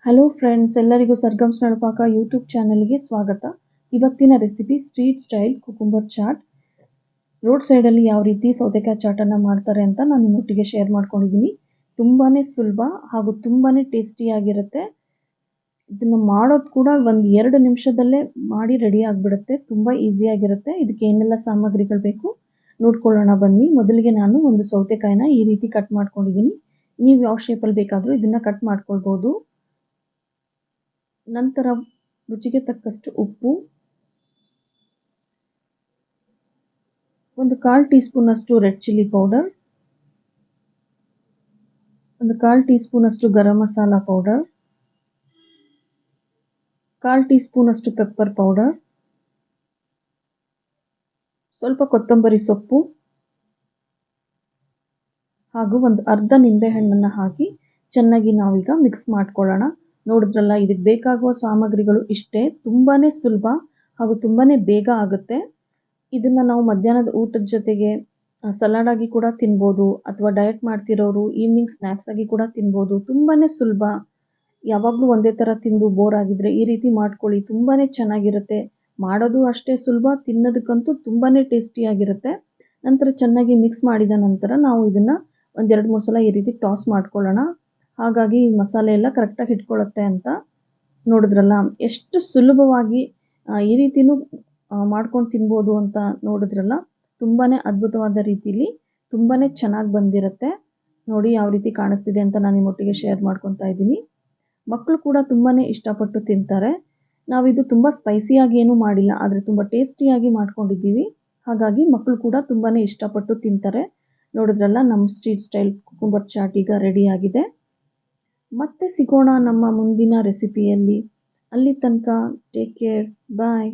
Hello friends, ಎಲ್ಲರಿಗೂ ಸರ್ಗಮ್ಸ್ ನಳಪಾಕ YouTube ಚಾನಲ್ಗೆ ಸ್ವಾಗತ. ಇವತ್ತಿನ recipe street style cucumber chaat. Road ಸೈಡಲ್ಲಿ ಯಾವ ರೀತಿ ಸೌತೆಕಾಯಿ ಚಾಟನ್ನು ಮಾಡ್ತಾರೆ ಅಂತ ನಾನು ನಿಮ್ಮೊಟ್ಟಿಗೆ ಶೇರ್ ಮಾಡ್ಕೊಂಡಿದ್ದೀನಿ. ತುಂಬಾ ಸುಲಭ ಹಾಗೂ ತುಂಬಾ ಟೇಸ್ಟಿಯಾಗಿರುತ್ತೆ. ಇದನ್ನು ಮಾಡೋದು ಕೂಡ 1-2 ನಿಮಿಷದಲ್ಲೇ ಮಾಡಿ ರೆಡಿ ಆಗಿಬಿಡುತ್ತೆ. ತುಂಬ ಈಸಿಯಾಗಿರುತ್ತೆ. ಇದಕ್ಕೆ ಏನೆಲ್ಲ ಸಾಮಗ್ರಿಗಳು ಬೇಕು ನೋಡ್ಕೊಳ್ಳೋಣ ಬನ್ನಿ. ಮೊದಲಿಗೆ ನಾನು ಒಂದು ಸೌತೆಕಾಯಿನ ಈ ರೀತಿ ಕಟ್ ಮಾಡ್ಕೊಂಡಿದ್ದೀನಿ. ನೀವು ಯಾವ ಶೇಪಲ್ಲಿ ಬೇಕಾದರೂ ಇದನ್ನು ಕಟ್ ಮಾಡ್ಕೊಳ್ಬೋದು. ನಂತರ ರುಚಿಗೆ ತಕ್ಕಷ್ಟು ಉಪ್ಪು, ಒಂದು 1/4 ಟೀ ಸ್ಪೂನ್ ಅಷ್ಟು ರೆಡ್ ಚಿಲ್ಲಿ ಪೌಡರ್, ಒಂದು 1/4 ಟೀ ಸ್ಪೂನ್ ಅಷ್ಟು garam masala powder, 1/4 tea spoon ಅಷ್ಟು ಪೆಪ್ಪರ್ ಪೌಡರ್, ಸ್ವಲ್ಪ ಕೊತ್ತಂಬರಿ ಸೊಪ್ಪು ಹಾಗೂ ಒಂದು ಅರ್ಧ ನಿಂಬೆ ಹಣ್ಣನ್ನು ಹಾಕಿ ಚೆನ್ನಾಗಿ ನಾವೀಗ ಮಿಕ್ಸ್ ಮಾಡ್ಕೊಳ್ಳೋಣ. ನೋಡಿದ್ರಲ್ಲ, ಇದಕ್ಕೆ ಬೇಕಾಗುವ ಸಾಮಗ್ರಿಗಳು ಇಷ್ಟೇ. ತುಂಬಾ ಸುಲಭ ಹಾಗೂ ತುಂಬಾ ಬೇಗ ಆಗುತ್ತೆ. ಇದನ್ನು ನಾವು ಮಧ್ಯಾಹ್ನದ ಊಟದ ಜೊತೆಗೆ ಸಲಾಡ್ ಆಗಿ ಕೂಡ ತಿನ್ಬೋದು, ಅಥವಾ ಡಯಟ್ ಮಾಡ್ತಿರೋರು ಈವ್ನಿಂಗ್ ಸ್ನ್ಯಾಕ್ಸ್ ಆಗಿ ಕೂಡ ತಿನ್ಬೋದು. ತುಂಬಾ ಸುಲಭ. ಯಾವಾಗಲೂ ಒಂದೇ ಥರ ತಿಂದು ಬೋರ್ ಆಗಿದ್ರೆ ಈ ರೀತಿ ಮಾಡ್ಕೊಳ್ಳಿ, ತುಂಬಾ ಚೆನ್ನಾಗಿರುತ್ತೆ. ಮಾಡೋದು ಅಷ್ಟೇ ಸುಲಭ, ತಿನ್ನೋದಕ್ಕಂತೂ ತುಂಬಾ ಟೇಸ್ಟಿಯಾಗಿರುತ್ತೆ. ನಂತರ ಚೆನ್ನಾಗಿ ಮಿಕ್ಸ್ ಮಾಡಿದ ನಂತರ ನಾವು ಇದನ್ನು 1-2-3 ಸಲ ಈ ರೀತಿ ಟಾಸ್ ಮಾಡ್ಕೊಳ್ಳೋಣ. ಹಾಗಾಗಿ ಮಸಾಲೆ ಎಲ್ಲ ಕರೆಕ್ಟಾಗಿ ಇಟ್ಕೊಳ್ಳುತ್ತೆ ಅಂತ. ನೋಡಿದ್ರಲ್ಲ, ಎಷ್ಟು ಸುಲಭವಾಗಿ ಈ ರೀತಿನೂ ಮಾಡ್ಕೊಂಡು ತಿನ್ಬೋದು ಅಂತ. ನೋಡಿದ್ರಲ್ಲ, ತುಂಬಾ ಅದ್ಭುತವಾದ ರೀತಿಲಿ ತುಂಬಾ ಚೆನ್ನಾಗಿ ಬಂದಿರುತ್ತೆ. ನೋಡಿ ಯಾವ ರೀತಿ ಕಾಣಿಸ್ತಿದೆ ಅಂತ ನಾನು ನಿಮ್ಮೊಟ್ಟಿಗೆ ಶೇರ್ ಮಾಡ್ಕೊತಾ ಇದ್ದೀನಿ. ಮಕ್ಕಳು ಕೂಡ ತುಂಬಾ ಇಷ್ಟಪಟ್ಟು ತಿಂತಾರೆ. ನಾವಿದು ತುಂಬ ಸ್ಪೈಸಿಯಾಗಿ ಏನೂ ಮಾಡಿಲ್ಲ, ಆದರೆ ತುಂಬ ಟೇಸ್ಟಿಯಾಗಿ ಮಾಡ್ಕೊಂಡಿದ್ದೀವಿ. ಹಾಗಾಗಿ ಮಕ್ಕಳು ಕೂಡ ತುಂಬಾ ಇಷ್ಟಪಟ್ಟು ತಿಂತಾರೆ. ನೋಡಿದ್ರಲ್ಲ, ನಮ್ಮ ಸ್ಟ್ರೀಟ್ ಸ್ಟೈಲ್ ಕುಕುಂಬರ್ ಚಾಟ್ ಈಗ ರೆಡಿಯಾಗಿದೆ. ಮತ್ತೆ ಸಿಗೋಣ ನಮ್ಮ ಮುಂದಿನ ರೆಸಿಪಿಯಲ್ಲಿ. ಅಲ್ಲಿ ತನಕ ಟೇಕ್ ಕೇರ್, ಬಾಯ್.